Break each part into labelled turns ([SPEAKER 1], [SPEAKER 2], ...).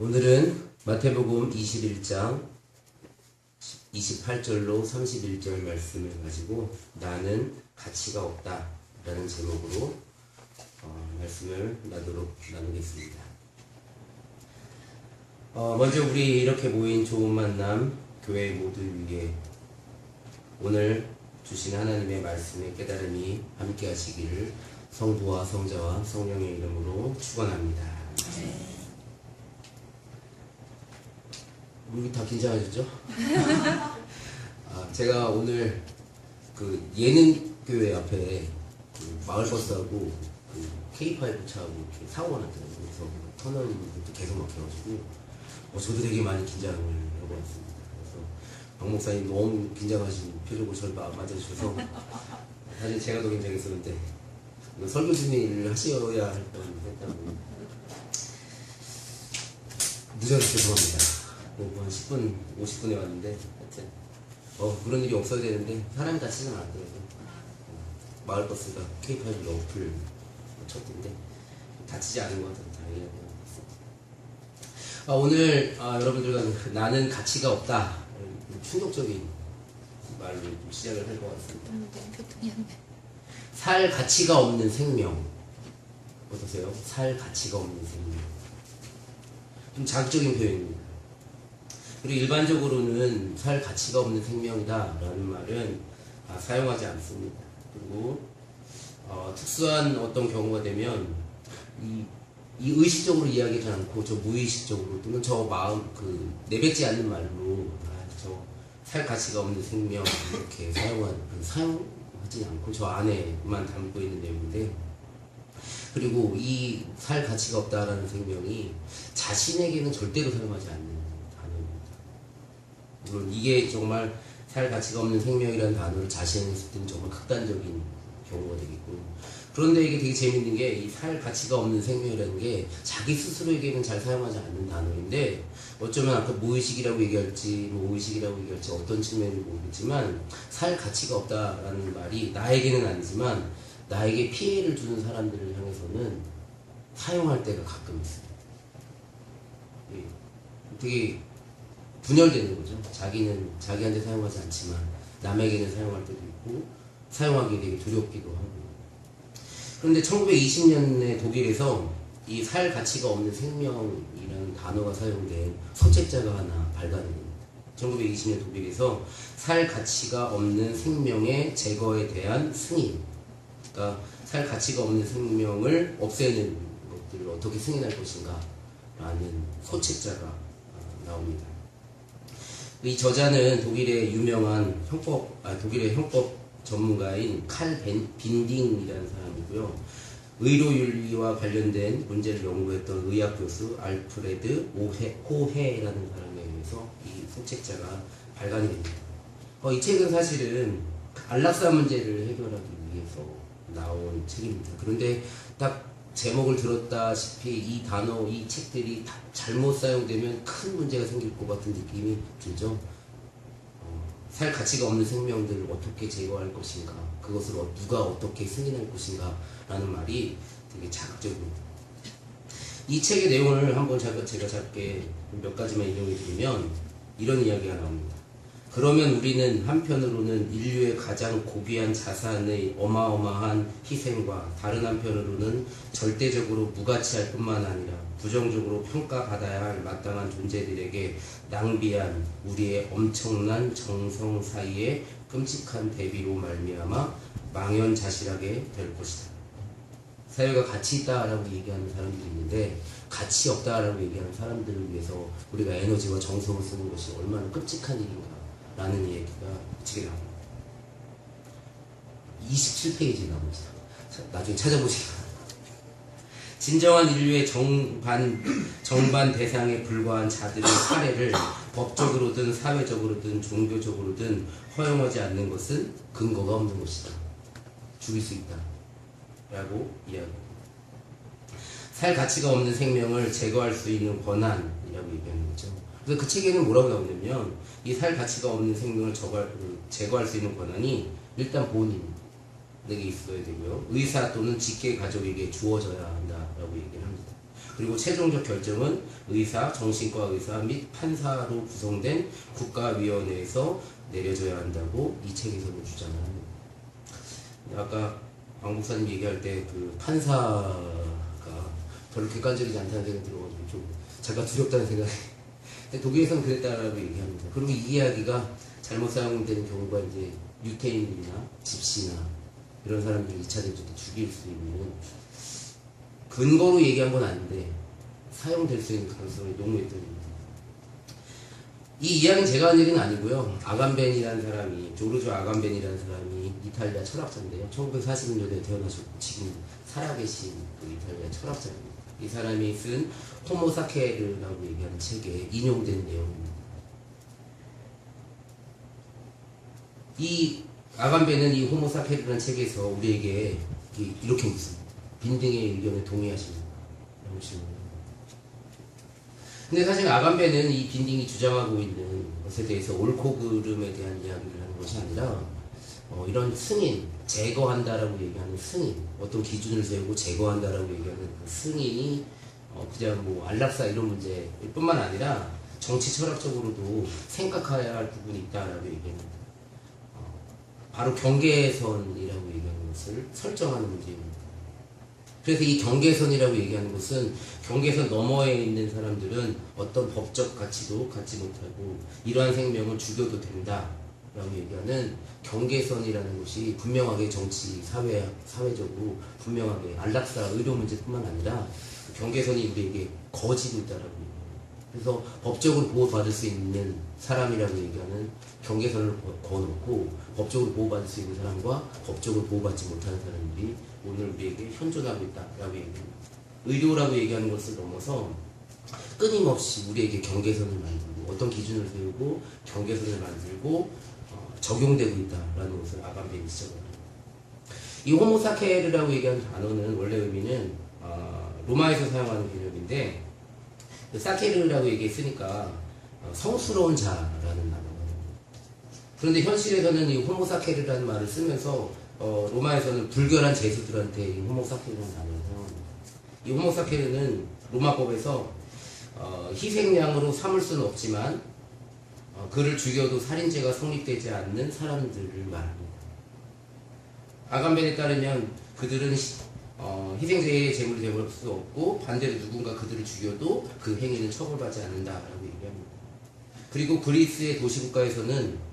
[SPEAKER 1] 오늘은 마태복음 21장 28절로 31절 말씀을 가지고 나는 가치가 없다 라는 제목으로 말씀을 나누겠습니다. 먼저 우리 이렇게 모인 좋은 만남 교회 모두 위에 오늘 주신 하나님의 말씀의 깨달음이 함께 하시기를 성부와 성자와 성령의 이름으로 축원합니다. 우리 다 긴장하셨죠? 제가 오늘 그 예능교회 앞에 그 마을버스하고 그 K5 차하고 이렇게 사고가 났더라고요. 그래서 터널도 계속 막혀가지고 저도 되게 많이 긴장을 하고 왔습니다. 그래서 박 목사님 너무 긴장하신 표정으로 저를 맞아주셔서 사실 제가 더 긴장했었는데 설교진을 하셔야 할 뻔했다고 늦어서 죄송합니다. 한 10분, 50분에 왔는데 하여튼 그런 일이 없어야 되는데 사람이 다치진 않았더라고요. 마을버스가 K5 옆을 쳤던데 다치지 않은 것 같아서 다행이라고. 오늘 여러분들과 나는 가치가 없다 충격적인 말로 좀 시작을 할 것 같습니다. 살 가치가 없는 생명 어떠세요? 살 가치가 없는 생명 좀 자극적인 표현입니다. 그리고 일반적으로는 살 가치가 없는 생명이다 라는 말은 사용하지 않습니다. 그리고 특수한 어떤 경우가 되면 이 의식적으로 이야기하지 않고 저 무의식적으로 또는 저 마음 내뱉지 않는 말로 저 살 가치가 없는 생명 이렇게 사용하지 않고 저 안에만 담고 있는 내용인데, 그리고 이 살 가치가 없다라는 생명이 자신에게는 절대로 사용하지 않는 단어입니다. 물론 이게 정말 살 가치가 없는 생명이라는 단어를 자신에게 쓸 때는 정말 극단적인 경우가 되겠고, 그런데 이게 되게 재밌는 게 이 살 가치가 없는 생명이라는 게 자기 스스로에게는 잘 사용하지 않는 단어인데, 어쩌면 아까 무의식이라고 얘기할지 의식이라고 얘기할지 어떤 측면인지 모르겠지만 살 가치가 없다라는 말이 나에게는 아니지만 나에게 피해를 주는 사람들을 향해서는 사용할 때가 가끔 있어요. 되게 분열되는 거죠. 자기는 자기한테 사용하지 않지만 남에게는 사용할 때도 있고 사용하기 되게 두렵기도 하고. 그런데 1920년에 독일에서 이 살 가치가 없는 생명이라는 단어가 사용된 서책자가 하나 발간됩니다. 1920년 독일에서 살 가치가 없는 생명의 제거에 대한 승인, 그러니까 살 가치가 없는 생명을 없애는 것들을 어떻게 승인할 것인가 라는 서책자가 나옵니다. 이 저자는 독일의 유명한 독일의 형법 전문가인 칼 빈딩이라는 사람이고요. 의료윤리와 관련된 문제를 연구했던 의학교수 알프레드 호헤라는 사람에 의해서 이 서책자가 발간이 됩니다. 이 책은 사실은 안락사 문제를 해결하기 위해서 나온 책입니다. 그런데 딱 제목을 들었다시피 이 단어, 이 책들이 다 잘못 사용되면 큰 문제가 생길 것 같은 느낌이 들죠. 살 가치가 없는 생명들을 어떻게 제거할 것인가, 그것을 누가 어떻게 승인할 것인가 라는 말이 되게 자극적입니다. 이 책의 내용을 한번 제가 짧게 몇 가지만 인용해 드리면 이런 이야기가 나옵니다. 그러면 우리는 한편으로는 인류의 가장 고귀한 자산의 어마어마한 희생과 다른 한편으로는 절대적으로 무가치할 뿐만 아니라 부정적으로 평가받아야 할 마땅한 존재들에게 낭비한 우리의 엄청난 정성 사이에 끔찍한 대비로 말미암아 망연자실하게 될 것이다. 사회가 가치 있다라고 얘기하는 사람들이 있는데 가치 없다라고 얘기하는 사람들을 위해서 우리가 에너지와 정성을 쓰는 것이 얼마나 끔찍한 일인가 라는 얘기가 책에 나옵니다. 27페이지에 나옵니다. 나중에 찾아보시기 바랍니다. 진정한 인류의 정반 대상에 불과한 자들의 살해를 법적으로든 사회적으로든 종교적으로든 허용하지 않는 것은 근거가 없는 것이다. 죽일 수 있다 라고 이야기합니다. 살 가치가 없는 생명을 제거할 수 있는 권한이라고 얘기하는 거죠. 그래서 그 책에는 뭐라고 나오냐면 이 살 가치가 없는 생명을 제거할 수 있는 권한이 일단 본인에게 있어야 되고요. 의사 또는 직계 가족에게 주어져야 한다라고 얘기를 합니다. 그리고 최종적 결정은 의사, 정신과 의사 및 판사로 구성된 국가위원회에서 내려져야 한다고 이 책에서는 주장을 합니다. 아까 강 목사님 얘기할 때 그 판사가 별로 객관적이지 않다는 생각이 들어가지고 좀 잠깐 두렵다는 생각이. 근데 독일에서는 그랬다라고 얘기합니다. 그리고 이 이야기가 잘못 사용되는 경우가 이제 유태인이나 집시나 이런 사람들이 2차 대전 때 죽일 수 있는 근거로 얘기한 건 아닌데 사용될 수 있는 가능성이 농후했던 겁니다. 이 이야기는 제가 한 얘기는 아니고요. 아감벤이라는 사람이, 조르조 아감벤이라는 사람이 이탈리아 철학자인데요. 1940년대에 태어나셨고 지금 살아계신 그 이탈리아 철학자입니다. 이 사람이 쓴 호모사케르라고 얘기하는 책에 인용된 내용입니다. 이 아감벤은 이 호모사케르라는 책에서 우리에게 이렇게 묻습니다. 빈등의 의견에 동의하십니까? 라고 질문합니다. 근데 사실 아감벤은 이 빈딩이 주장하고 있는 것에 대해서 옳고 그름에 대한 이야기를 하는 것이 아니라 이런 승인, 제거한다라고 얘기하는 승인, 어떤 기준을 세우고 제거한다라고 얘기하는 그 승인이 그냥 뭐 안락사 이런 문제일 뿐만 아니라 정치 철학적으로도 생각해야 할 부분이 있다라고 얘기합니다. 바로 경계선이라고 얘기하는 것을 설정하는 문제입니다. 그래서 이 경계선이라고 얘기하는 것은 경계선 너머에 있는 사람들은 어떤 법적 가치도 갖지 못하고 이러한 생명을 죽여도 된다라고 얘기하는 경계선이라는 것이 분명하게 정치, 사회적으로 분명하게 안락사, 의료 문제뿐만 아니라 경계선이 우리에게 거지고 있다라고 얘기합니다. 그래서 법적으로 보호받을 수 있는 사람이라고 얘기하는 경계선을 거놓고 법적으로 보호받을 수 있는 사람과 법적으로 보호받지 못하는 사람들이 오늘 우리에게 현존하고 있다라고 얘기합니다. 의료라고 얘기하는 것을 넘어서 끊임없이 우리에게 경계선을 만들고 어떤 기준을 세우고 경계선을 만들고 적용되고 있다라는 것을 아감벤이 지적합니다. 이 호모사케르라고 얘기하는 단어는 원래 의미는 로마에서 사용하는 개념인데 사케르라고 얘기했으니까 성스러운 자라는 단어거든요. 그런데 현실에서는 이 호모사케르라는 말을 쓰면서 로마에서는 불결한 제수들한테 이 호모사케르라는 단어를 사용합니다. 이 호모사케르는 로마법에서 희생양으로 삼을 수는 없지만 그를 죽여도 살인죄가 성립되지 않는 사람들을 말합니다. 아감벤에 따르면 그들은 희생제의 제물이 되볼 수 없고 반대로 누군가 그들을 죽여도 그 행위는 처벌받지 않는다라고 얘기합니다. 그리고 그리스의 도시국가에서는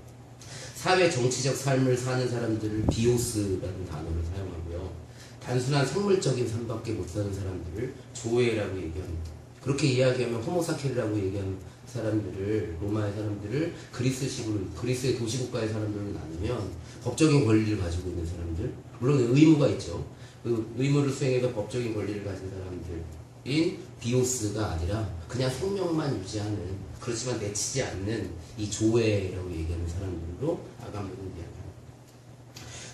[SPEAKER 1] 사회 정치적 삶을 사는 사람들을 비오스라는 단어를 사용하고요. 단순한 생물적인 삶밖에 못 사는 사람들을 조에라고 얘기합니다. 그렇게 이야기하면 호모사케르라고 얘기하는 사람들을, 로마의 사람들을 그리스의 도시국가의 사람들로 나누면 법적인 권리를 가지고 있는 사람들, 물론 의무가 있죠. 그 의무를 수행해서 법적인 권리를 가진 사람들인 비오스가 아니라 그냥 생명만 유지하는, 그렇지만 내치지 않는 이 조회라고 얘기하는 사람들로 아감벤은 이야기합니다.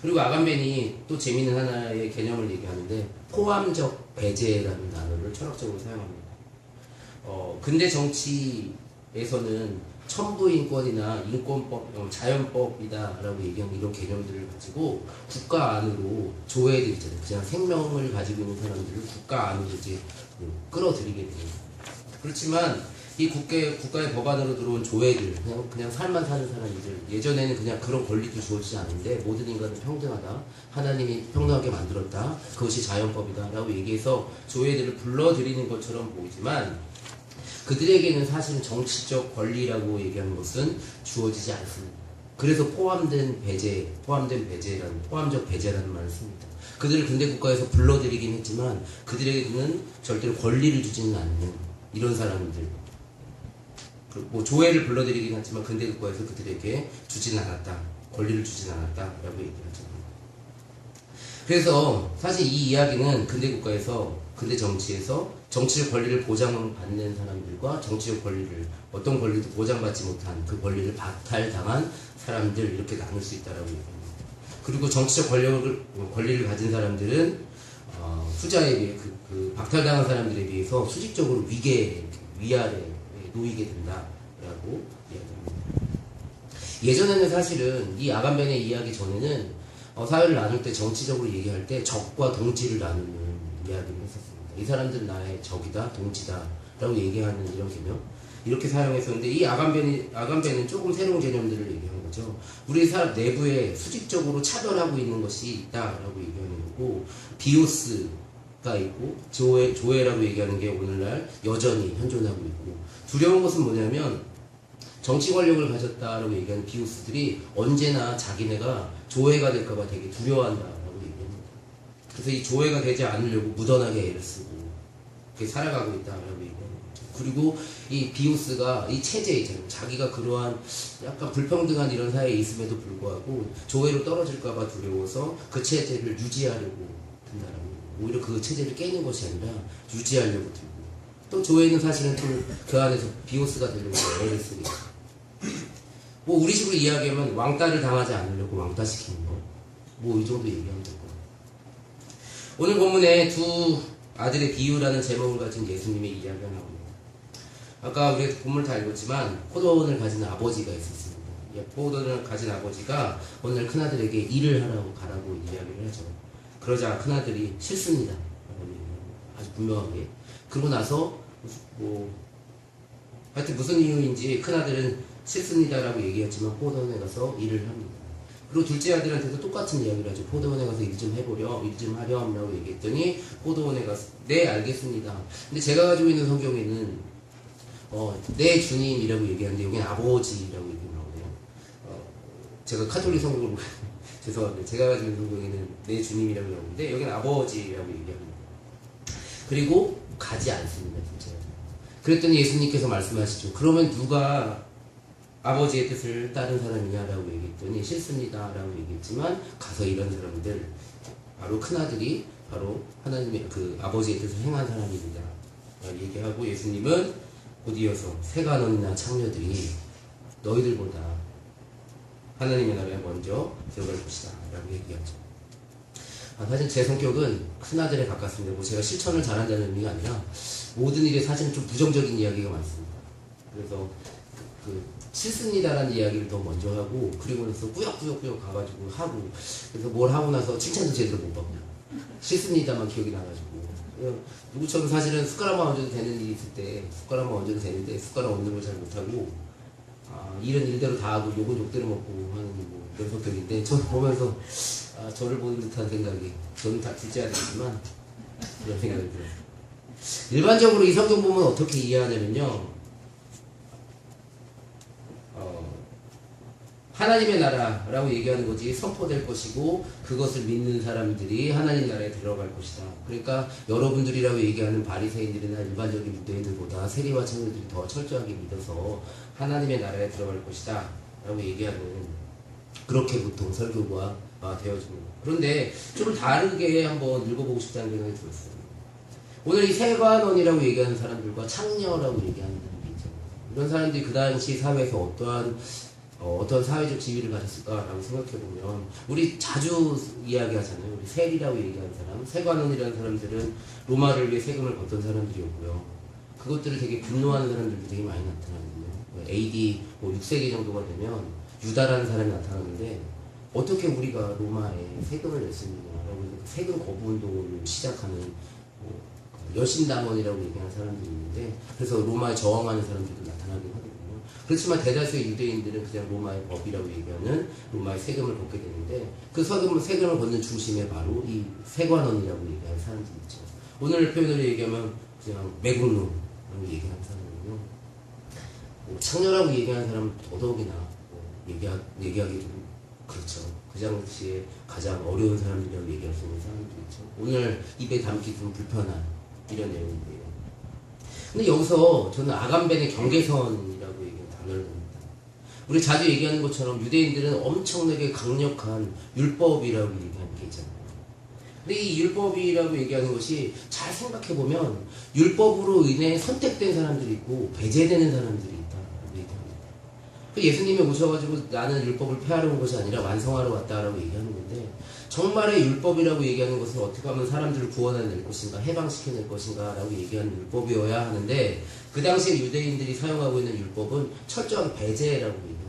[SPEAKER 1] 그리고 아감벤이 또 재미있는 하나의 개념을 얘기하는데 포함적 배제라는 단어를 철학적으로 사용합니다. 근대 정치에서는 천부인권이나 인권법, 자연법이다라고 얘기하는 이런 개념들을 가지고 국가 안으로 조회들 있잖아요. 그냥 생명을 가지고 있는 사람들을 국가 안으로 이제 끌어들이게 됩니다. 그렇지만 이 국가의 법안으로 들어온 조회들, 그냥 삶만 사는 사람들, 예전에는 그냥 그런 권리도 주어지지 않은데 모든 인간은 평등하다, 하나님이 평등하게 만들었다, 그것이 자연법이다라고 얘기해서 조회들을 불러들이는 것처럼 보이지만 그들에게는 사실은 정치적 권리라고 얘기하는 것은 주어지지 않습니다. 그래서 포함된 배제라는, 포함적 배제라는 말을 씁니다. 그들을 근대 국가에서 불러들이긴 했지만 그들에게는 절대로 권리를 주지는 않는 이런 사람들, 뭐 조회를 불러들이긴 했지만 근대 국가에서 그들에게 주지는 않았다, 권리를 주지는 않았다라고 얘기하죠. 그래서 사실 이 이야기는 근대 국가에서, 근대 정치에서 정치적 권리를 보장받는 사람들과 정치적 권리를, 어떤 권리도 보장받지 못한 그 권리를 박탈당한 사람들, 이렇게 나눌 수 있다라고 얘기합니다. 그리고 정치적 권리를 가진 사람들은 후자에 비해 그 박탈당한 사람들에 비해서 수직적으로 위아래 놓이게 된다라고 이야기합니다. 예전에는 사실은 이 아감벤의 이야기 전에는 사회를 나눌 때 정치적으로 얘기할 때 적과 동지를 나누는 이야기를 했었습니다. 이 사람들은 나의 적이다, 동지다 라고 얘기하는 이런 개념 이렇게 사용했었는데, 이 아간베는 조금 새로운 개념들을 얘기하는 거죠. 우리 사람 내부에 수직적으로 차별하고 있는 것이 있다라고 얘기하는 거고, 비오스가 있고 조회라고 얘기하는 게 오늘날 여전히 현존하고 있고, 두려운 것은 뭐냐면 정치 권력을 가졌다라고 얘기하는 비오스들이 언제나 자기네가 조회가 될까봐 되게 두려워한다라고 얘기합니다. 그래서 이 조회가 되지 않으려고 무던하게 애를 쓰고 그렇게 살아가고 있다라고 얘기합니다. 그리고 이 비오스가 이 체제에 있잖아요. 자기가 그러한 약간 불평등한 이런 사회에 있음에도 불구하고 조회로 떨어질까봐 두려워서 그 체제를 유지하려고 든다라고. 오히려 그 체제를 깨는 것이 아니라 유지하려고 들고, 또 조회는 사실은 또 그 안에서 비오스가 되려고 애를 쓰고, 뭐 우리식으로 이야기하면 왕따를 당하지 않으려고 왕따시키는 거, 뭐 이 정도 얘기하면 될 거예요. 오늘 본문에 두 아들의 비유라는 제목을 가진 예수님의 이야기가 나옵니다. 아까 우리 본문을 다 읽었지만 포도원을 가진 아버지가 있었습니다. 포도원을 가진 아버지가 어느 날 큰아들에게 일을 하라고 가라고 이야기를 하죠. 그러자 큰아들이 싫습니다 아주 분명하게. 그러고 나서 뭐 하여튼 무슨 이유인지 큰아들은 싫습니다라고 얘기했지만 포도원에 가서 일을 합니다. 그리고 둘째 아들한테도 똑같은 이야기를 하죠. 포도원에 가서 일 좀 해보렴, 일 좀 하렴 라고 얘기했더니 포도원에 가서 네 알겠습니다. 근데 제가 가지고 있는 성경에는 내 주님이라고 얘기하는데 여기는 아버지라고 얘기 나오네요. 제가 카톨릭 성경으로 죄송합니다. 제가 가지고 있는 성경에는 내 주님이라고 나오는데 여기는 아버지라고 얘기합니다. 그리고 가지 않습니다. 진짜. 그랬더니 예수님께서 말씀하시죠. 그러면 누가 아버지의 뜻을 따른 사람이냐라고 얘기했더니 싫습니다 라고 얘기했지만, 가서 이런 사람들 바로 큰아들이 바로 하나님의 그 아버지의 뜻을 행한 사람입니다 라고 얘기하고, 예수님은 곧이어서 세간원이나 창녀들이 너희들보다 하나님의 나라에 먼저 들어갈 것이다 라고 얘기하죠. 사실 제 성격은 큰아들에 가깝습니다. 뭐 제가 실천을 잘한다는 의미가 아니라 모든 일에 사실은 좀 부정적인 이야기가 많습니다. 그래서 싫습니다라는 이야기를 더 먼저 하고, 그리고 나서 꾸역꾸역 가가지고 하고, 그래서 뭘 하고 나서 칭찬도 제대로 못 받고 싫습니다만 기억이 나가지고, 누구처럼 사실은 숟가락만 얹어도 되는 일이 있을 때 숟가락만 얹어도 되는데 숟가락 얹는 걸 잘 못하고, 일은 일대로 다 하고 욕은 욕대로 먹고 하는 뭐 이런 성격인데, 저를 보면서 저를 보는 듯한 생각이, 저는 다 둘째 아들이지만 그런 생각이 들어요. 일반적으로 이 성경 보면 어떻게 이해하냐면요, 하나님의 나라라고 얘기하는 거지 선포될 것이고 그것을 믿는 사람들이 하나님 나라에 들어갈 것이다. 그러니까 여러분들이라고 얘기하는 바리새인들이나 일반적인 유대인들보다 세리와 청년들이 더 철저하게 믿어서 하나님의 나라에 들어갈 것이다 라고 얘기하는, 그렇게 보통 설교가 되어집니다. 그런데 좀 다르게 한번 읽어보고 싶다는 생각이 들었어요. 오늘 이 세관원이라고 얘기하는 사람들과 창녀라고 얘기하는 사람들이 있잖아요. 이런 사람들이 그 당시 사회에서 어떤 사회적 지위를 가졌을까라고 생각해보면, 우리 자주 이야기하잖아요. 우리 세리라고 얘기하는 사람, 세관원이라는 사람들은 로마를 위해 세금을 걷던 사람들이었고요. 그것들을 되게 분노하는 사람들도 되게 많이 나타나거든요. AD 6세기 정도가 되면 유다라는 사람이 나타나는데, 어떻게 우리가 로마에 세금을 냈습니다라고 세금 거부 운동을 시작하는 여신당원이라고 얘기하는 사람들이 있는데, 그래서 로마에 저항하는 사람들도 나타나긴 하거든요. 그렇지만 대다수의 유대인들은 그냥 로마의 법이라고 얘기하는 로마의 세금을 걷게 되는데, 그 세금을 걷는 중심에 바로 이 세관원이라고 얘기하는 사람들이 있죠. 오늘 표현으로 얘기하면 그냥 매국노라고 얘기하는 사람이고요. 창녀라고 얘기하는 사람은 더더욱이나 얘기하기 좀 그렇죠. 그 당시에 가장 어려운 사람들이라고 얘기할 수 있는 사람들이 있죠. 오늘 입에 담기 좀 불편한 이런 내용인데요. 근데 여기서 저는 아간벤의 경계선이라고 얘기하는 단어를 봅니다. 우리 자주 얘기하는 것처럼 유대인들은 엄청나게 강력한 율법이라고 얘기하는 게 있잖아요. 근데 이 율법이라고 얘기하는 것이 잘 생각해보면 율법으로 인해 선택된 사람들이 있고 배제되는 사람들이 있다라고 얘기합니다. 예수님이 오셔가지고 나는 율법을 폐하러 온 것이 아니라 완성하러 왔다라고 얘기하는 건데, 정말의 율법이라고 얘기하는 것은 어떻게 하면 사람들을 구원해낼 것인가, 해방시켜낼 것인가 라고 얘기하는 율법이어야 하는데, 그 당시에 유대인들이 사용하고 있는 율법은 철저한 배제라고 얘기합니다.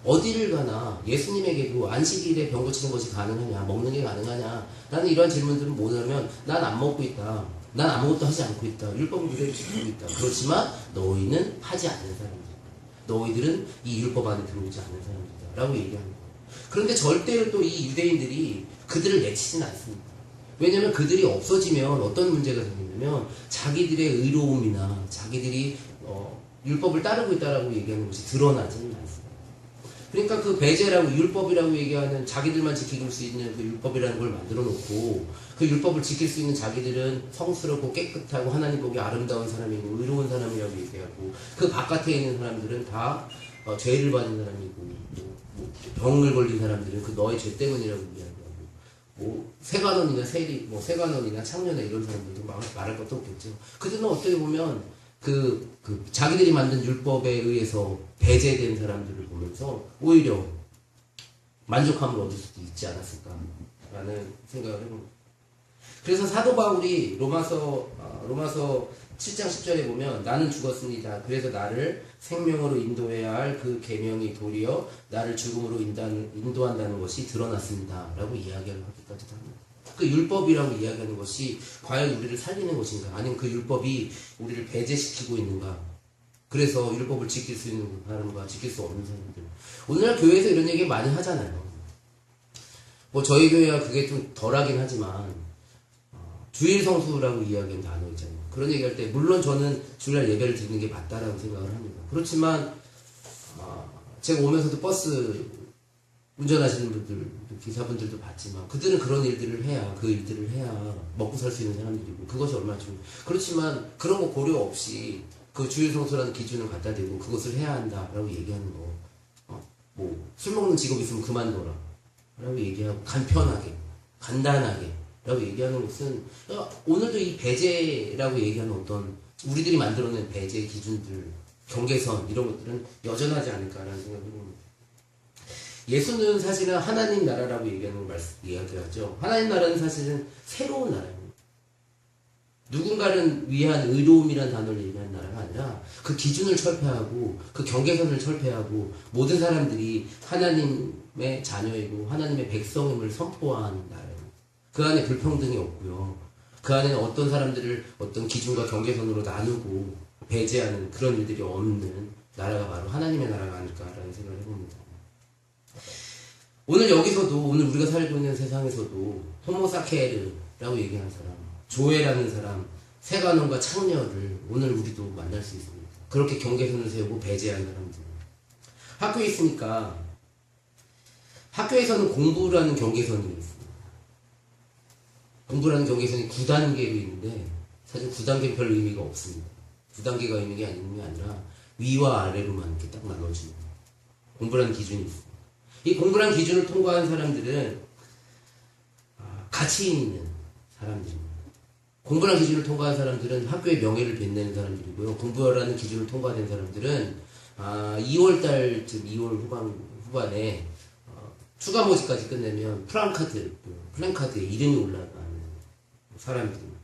[SPEAKER 1] 어디를 가나 예수님에게도 안식일에 병 고치는 것이 가능하냐, 먹는 게 가능하냐 라는 이런 질문들은 뭐냐면, 난 안 먹고 있다, 난 아무것도 하지 않고 있다. 율법을 그대로 지키고 있다. 그렇지만 너희는 하지 않는 사람들이다. 너희들은 이 율법 안에 들어오지 않는 사람들이다. 라고 얘기하는 거예요. 그런데 절대로 또 이 유대인들이 그들을 내치진 않습니다. 왜냐하면 그들이 없어지면 어떤 문제가 생기냐면 자기들의 의로움이나 자기들이 율법을 따르고 있다라고 얘기하는 것이 드러나지는 않습니다. 그러니까 그 배제라고 율법이라고 얘기하는 자기들만 지킬 수 있는 그 율법이라는 걸 만들어 놓고 그 율법을 지킬 수 있는 자기들은 성스럽고 깨끗하고 하나님 보기 아름다운 사람이고 의로운 사람이라고 얘기하고 그 바깥에 있는 사람들은 다 죄를 받은 사람이고 병을 걸린 사람들은 그 너의 죄 때문이라고 이야기하고 세관원이나 세리, 세관원이나 창녀나 이런 사람들도 말할 것도 없겠죠. 그들은 어떻게 보면 그 자기들이 만든 율법에 의해서 배제된 사람들을 보면서 오히려 만족함을 얻을 수도 있지 않았을까라는 생각을 해봅니다. 그래서 사도 바울이 로마서 7장 10절에 보면 나는 죽었습니다. 그래서 나를 생명으로 인도해야 할 그 계명이 도리어 나를 죽음으로 인도한다는 것이 드러났습니다. 라고 이야기를 하기까지도 합니다. 그 율법이라고 이야기하는 것이 과연 우리를 살리는 것인가? 아니면 그 율법이 우리를 배제시키고 있는가? 그래서 율법을 지킬 수 있는 사람과 지킬 수 없는 사람들. 오늘날 교회에서 이런 얘기 많이 하잖아요. 저희 교회가 그게 좀 덜하긴 하지만 주일 성수라고 이야기하는 단어 있잖아요. 그런 얘기할 때 물론 저는 주일날 예배를 드리는 게 맞다라고 생각을 합니다. 그렇지만 제가 오면서도 버스 운전하시는 분들, 기사분들도 봤지만 그들은 그런 일들을 해야 그 일들을 해야 먹고 살 수 있는 사람들이고 그것이 얼마나 중요해요. 그렇지만 그런 거 고려 없이 그 주일 성수라는 기준을 갖다 대고 그것을 해야 한다라고 얘기하는 거 술 먹는 직업 있으면 그만둬라 라고 얘기하고 간편하게 간단하게 라고 얘기하는 것은 오늘도 이 배제라고 얘기하는 어떤 우리들이 만들어낸 배제 기준들 경계선 이런 것들은 여전하지 않을까라는 생각을 해봅니다. 예수는 사실은 하나님 나라라고 얘기하는 걸 이야기하죠. 하나님 나라는 사실은 새로운 나라입니다. 누군가를 위한 의로움이라는 단어를 얘기하는 나라가 아니라 그 기준을 철폐하고 그 경계선을 철폐하고 모든 사람들이 하나님의 자녀이고 하나님의 백성임을 선포하는 나라예요. 그 안에 불평등이 없고요. 그 안에는 어떤 사람들을 어떤 기준과 경계선으로 나누고 배제하는 그런 일들이 없는 나라가 바로 하나님의 나라가 아닐까라는 생각을 해봅니다. 오늘 여기서도 오늘 우리가 살고 있는 세상에서도 호모사케르라고 얘기하는 사람, 조회라는 사람, 세간원과 창녀를 오늘 우리도 만날 수 있습니다. 그렇게 경계선을 세우고 배제한 사람들. 학교에 있으니까 학교에서는 공부라는 경계선이 있습니다. 공부라는 경계선이 9단계로 있는데 사실 9단계는 별 의미가 없습니다. 9단계가 의미가 아니라 위와 아래로만 이렇게 딱 나눠지는 공부라는 기준이 있습니다. 이 공부라는 기준을 통과한 사람들은 가치 있는 사람들입니다. 공부라는 기준을 통과한 사람들은 학교의 명예를 빛내는 사람들이고요. 공부라는 기준을 통과된 사람들은 2월달쯤 2월 후반에 추가 모집까지 끝내면 플랜카드에 이름이 올라가는 사람들입니다.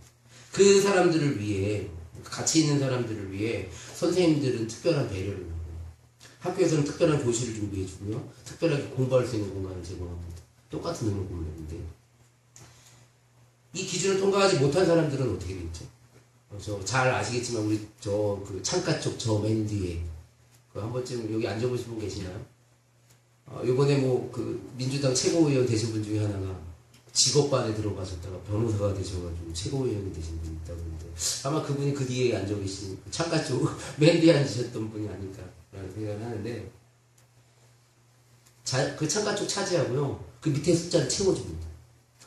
[SPEAKER 1] 그 사람들을 위해 가치 있는 사람들을 위해 선생님들은 특별한 배려를 하고 학교에서는 특별한 교실을 준비해주고요. 특별하게 공부할 수 있는 공간을 제공합니다. 똑같은 능력 공부인데 이 기준을 통과하지 못한 사람들은 어떻게 되겠죠? 잘 아시겠지만 우리 그 창가 쪽 저 맨 뒤에 한 번쯤 여기 앉아보신 분 계시나요? 요번에 그 민주당 최고위원 되신 분 중에 하나가 직업반에 들어가셨다가 변호사가 되셔가지고 최고위원이 되신 분이 있다고 하는데 아마 그분이 그 뒤에 앉아 계신 창가 쪽 맨 뒤에 앉으셨던 분이 아닐까라는 생각을 하는데 그 창가 쪽 차지하고요. 그 밑에 숫자를 채워줍니다.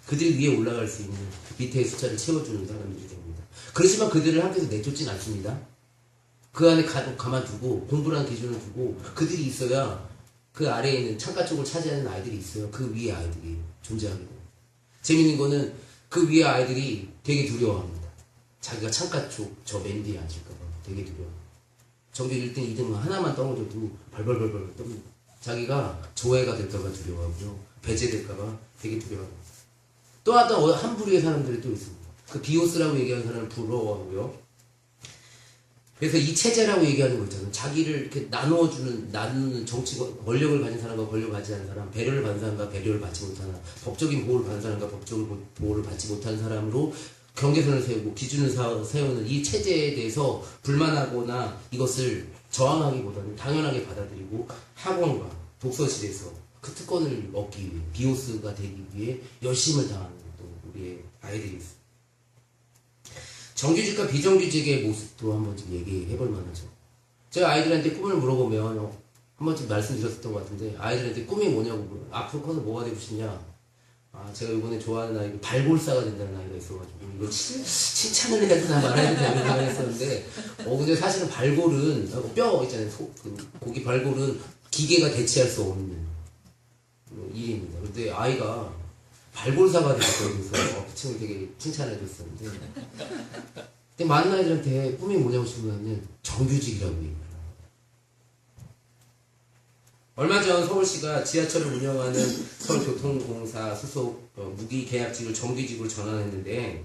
[SPEAKER 1] 그들이 위에 올라갈 수 있는 그 밑에 숫자를 채워주는 사람들이 됩니다. 그렇지만 그들을 학교에서 내쫓진 않습니다. 그 안에 가만두고 공부라는 기준을 두고 그들이 있어야 그 아래에 있는 창가 쪽을 차지하는 아이들이 있어요. 그 위에 아이들이 존재하게 돼요. 재밌는 거는 그 위에 아이들이 되게 두려워합니다. 자기가 창가 쪽 저 맨 뒤에 앉을까봐 되게 두려워요. 전교 1등, 2등 하나만 떨어져도 벌벌벌벌 떱니다. 자기가 조회가 될까봐 두려워하고요. 배제될까봐 되게 두려워합니다. 또 한 부류의 사람들이 또 있습니다. 그 비오스라고 얘기하는 사람을 부러워하고요. 그래서 이 체제라고 얘기하는 거 있잖아요. 자기를 이렇게 나누는 정치 권력을 가진 사람과 권력을 가지지 않은 사람, 배려를 받는 사람과 배려를 받지 못하는 사람, 법적인 보호를 받는 사람과 법적인 보호를 받지 못하는 사람으로 경계선을 세우고 기준을 세우는 이 체제에 대해서 불만하거나 이것을 저항하기보다는 당연하게 받아들이고 학원과 독서실에서 그 특권을 얻기 위해 비오스가 되기 위해 열심을 다하는 또 우리의 아이들이 있습니다. 정규직과 비정규직의 모습도 한번 좀 얘기해 볼 만하죠. 제가 아이들한테 꿈을 물어보면 한 번쯤 말씀드렸었던 것 같은데 아이들한테 꿈이 뭐냐고 물어요. 앞으로 커서 뭐가 되고 싶냐? 제가 이번에 좋아하는 아이가 발골사가 된다는 아이가 있어가지고 이거 칭찬을 해야 되나 말아야 되나 이런 생각을 했었는데 근데 사실은 발골은 뼈 있잖아요. 고기 발골은 기계가 대체할 수 없는 일입니다. 근데 아이가 발골사가 됐거든요. 그 친구 되게 칭찬을 해줬었는데 근데 많은 아이들한테 꿈이 뭐냐고 싶으면 정규직이라고 얘기해요. 얼마 전 서울시가 지하철을 운영하는 서울교통공사 소속 무기계약직을 정규직으로 전환했는데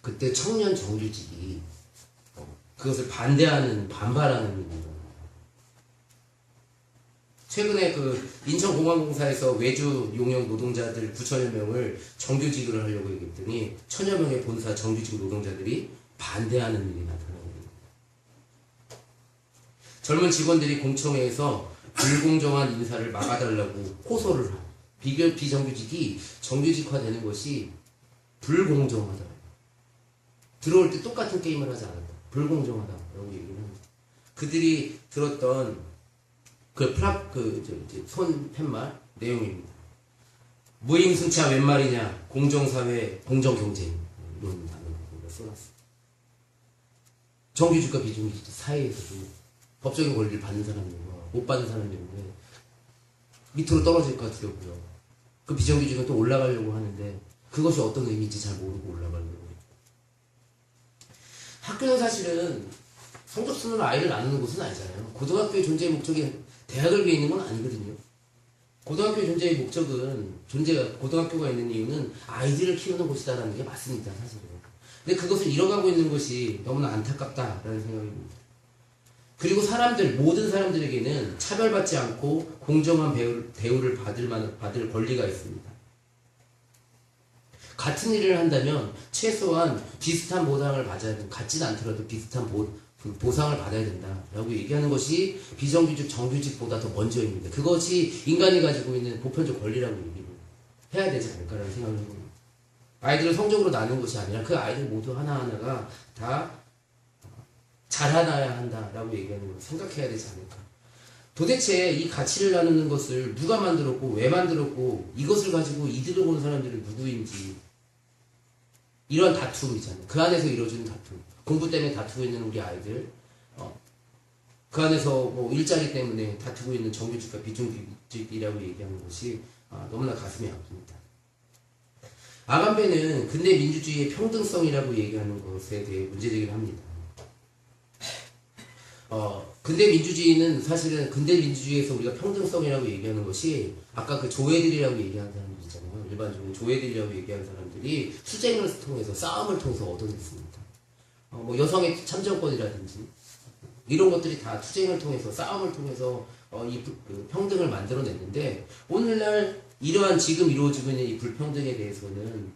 [SPEAKER 1] 그때 청년 정규직이 그것을 반발하는 일입니다. 최근에 그 인천공항공사에서 외주 용역 노동자들 9천여 명을 정규직으로 하려고 얘기했더니 1,000여 명의 본사 정규직 노동자들이 반대하는 일이 나타납니다. 젊은 직원들이 공청회에서 불공정한 인사를 막아달라고 호소를 하고 비정규직이 정규직화되는 것이 불공정하다. 들어올 때 똑같은 게임을 하지 않았다. 불공정하다라고 얘기를 합니다. 그들이 들었던 손 팻말 내용입니다. 무임승차 웬 말이냐? 공정사회, 공정경쟁 이런 단어를 써놨습니다. 정규직과 비정규직 사이에서도 법적인 권리를 받는 사람들과 못 받는 사람들인데 밑으로 떨어질까 두렵고요. 그 비정규직은 또 올라가려고 하는데 그것이 어떤 의미인지 잘 모르고 올라가려고 해요. 학교는 사실은 성적 순으로 아이를 나누는 곳은 아니잖아요. 고등학교의 존재의 목적이 대학을 위해 있는 건 아니거든요. 고등학교의 존재의 목적은 고등학교가 있는 이유는 아이들을 키우는 곳이다라는 게 맞습니다. 사실은. 근데 그것을 잃어가고 있는 것이 너무나 안타깝다라는 생각입니다. 그리고 모든 사람들에게는 차별받지 않고 공정한 대우를 받을 권리가 있습니다. 같은 일을 한다면 최소한 비슷한 보상을 받아야 된다. 같지는 않더라도 비슷한 보상을 받아야 된다라고 얘기하는 것이 비정규직, 정규직보다 더 먼저입니다. 그것이 인간이 가지고 있는 보편적 권리라고 얘기를 해야 되지 않을까라는 생각을 해봅니다. 아이들을 성적으로 나누는 것이 아니라 그 아이들 모두 하나하나가 다 잘하나야 한다라고 얘기하는 걸 생각해야 되지 않을까. 도대체 이 가치를 나누는 것을 누가 만들었고 왜 만들었고 이것을 가지고 이득을 보는 사람들은 누구인지 이런 다툼이잖아요. 그 안에서 이루어지는 다툼. 공부 때문에 다투고 있는 우리 아이들 그 안에서 뭐 일자리 때문에 다투고 있는 정규직과 비정규직이라고 얘기하는 것이 너무나 가슴이 아픕니다. 아간베는 근대 민주주의의 평등성이라고 얘기하는 것에 대해 문제제기를 합니다. 근대 민주주의는 사실은 근대 민주주의에서 우리가 평등성이라고 얘기하는 것이 아까 그 조회들이라고 얘기하는 사람들 있잖아요. 일반적으로 조회들이라고 얘기하는 사람들이 투쟁을 통해서 싸움을 통해서 얻어냈습니다. 뭐 여성의 참정권이라든지 이런 것들이 다 투쟁을 통해서 싸움을 통해서 그 평등을 만들어냈는데 오늘날 이러한 지금 이루어지고 있는 이 불평등에 대해서는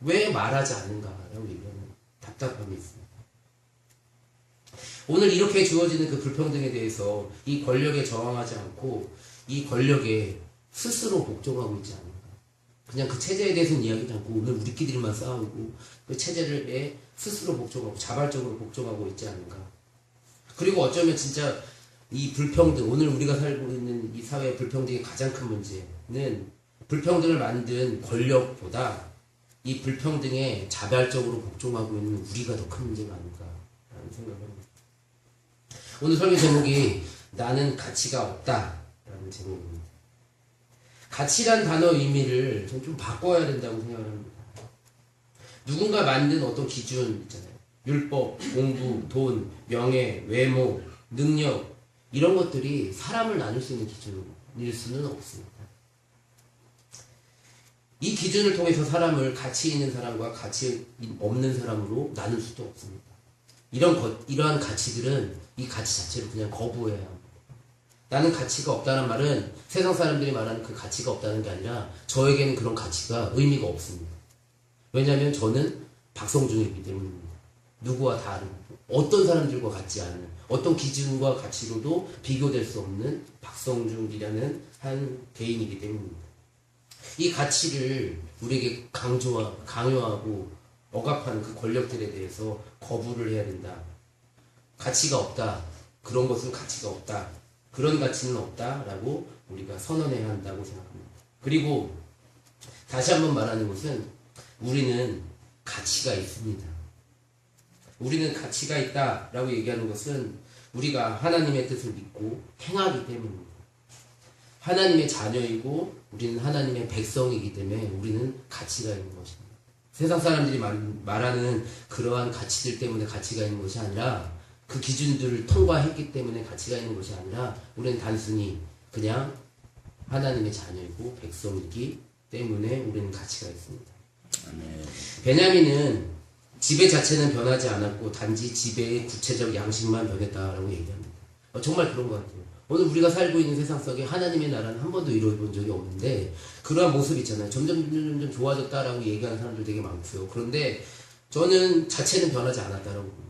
[SPEAKER 1] 왜 말하지 않는가라고 얘기하는 답답함이 있습니다. 오늘 이렇게 주어지는 그 불평등에 대해서 이 권력에 저항하지 않고 이 권력에 스스로 복종하고 있지 않는가. 그냥 그 체제에 대해서는 이야기하지 않고 오늘 우리끼리만 싸우고 그 체제를 스스로 복종하고 자발적으로 복종하고 있지 않는가. 그리고 어쩌면 진짜 이 불평등, 오늘 우리가 살고 있는 이 사회의 불평등의 가장 큰 문제는 불평등을 만든 권력보다 이 불평등에 자발적으로 복종하고 있는 우리가 더 큰 문제가 아닐까라는 생각을 합니다. 오늘 설교 제목이 나는 가치가 없다라는 제목입니다. 가치란 단어 의미를 좀 바꿔야 된다고 생각을 합니다. 누군가 만든 어떤 기준 있잖아요. 율법, 공부, 돈, 명예, 외모, 능력 이런 것들이 사람을 나눌 수 있는 기준일 수는 없습니다. 이 기준을 통해서 사람을 가치 있는 사람과 가치 없는 사람으로 나눌 수도 없습니다. 이러한 가치들은 이 가치 자체를 그냥 거부해야 합니다. 나는 가치가 없다는 말은 세상 사람들이 말하는 그 가치가 없다는 게 아니라 저에게는 그런 가치가 의미가 없습니다. 왜냐하면 저는 박성중이기 때문입니다. 누구와 다른 어떤 사람들과 같지 않은 어떤 기준과 가치로도 비교될 수 없는 박성중이라는 한 개인이기 때문입니다. 이 가치를 우리에게 강요하고 억압하는 그 권력들에 대해서 거부를 해야 된다. 가치가 없다. 그런 것은 가치가 없다. 그런 가치는 없다라고 우리가 선언해야 한다고 생각합니다. 그리고 다시 한번 말하는 것은 우리는 가치가 있습니다. 우리는 가치가 있다라고 얘기하는 것은 우리가 하나님의 뜻을 믿고 행하기 때문입니다. 하나님의 자녀이고 우리는 하나님의 백성이기 때문에 우리는 가치가 있는 것입니다. 세상 사람들이 말하는 그러한 가치들 때문에 가치가 있는 것이 아니라 그 기준들을 통과했기 때문에 가치가 있는 것이 아니라 우리는 단순히 그냥 하나님의 자녀이고 백성이기 때문에 우리는 가치가 있습니다. 베냐민은 지배 자체는 변하지 않았고 단지 지배의 구체적 양식만 변했다라고 얘기합니다. 정말 그런 것 같아요. 오늘 우리가 살고 있는 세상 속에 하나님의 나라는 한 번도 이루어본 적이 없는데 그러한 모습 있잖아요. 점점 좋아졌다라고 얘기하는 사람들 되게 많고요. 그런데 저는 자체는 변하지 않았다라고 봅니다.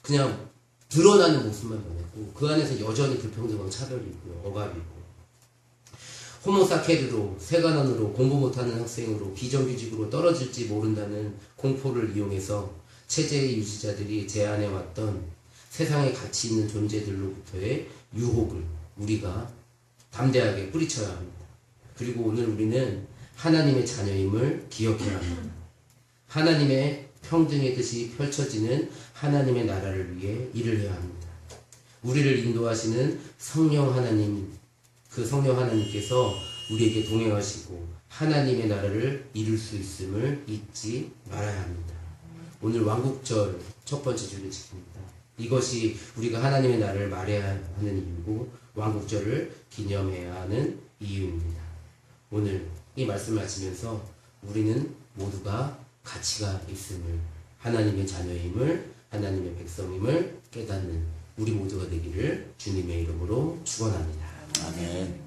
[SPEAKER 1] 그냥 드러나는 모습만 변했고 그 안에서 여전히 불평등하고 차별이 있고요. 억압이 있고 호모사케르로 세간원으로 공부 못하는 학생으로 비정규직으로 떨어질지 모른다는 공포를 이용해서 체제의 유지자들이 제안해왔던 세상에 가치 있는 존재들로부터의 유혹을 우리가 담대하게 뿌리쳐야 합니다. 그리고 오늘 우리는 하나님의 자녀임을 기억해야 합니다. 하나님의 평등의 뜻이 펼쳐지는 하나님의 나라를 위해 일을 해야 합니다. 우리를 인도하시는 성령 하나님, 그 성령 하나님께서 우리에게 동행하시고 하나님의 나라를 이룰 수 있음을 잊지 말아야 합니다. 오늘 왕국절 첫 번째 주를 지킵니다. 이것이 우리가 하나님의 나라를 말해야 하는 이유고 왕국절을 기념해야 하는 이유입니다. 오늘 이 말씀을 마치면서 우리는 모두가 가치가 있음을, 하나님의 자녀임을, 하나님의 백성임을 깨닫는 우리 모두가 되기를 주님의 이름으로 축원합니다.
[SPEAKER 2] 아멘.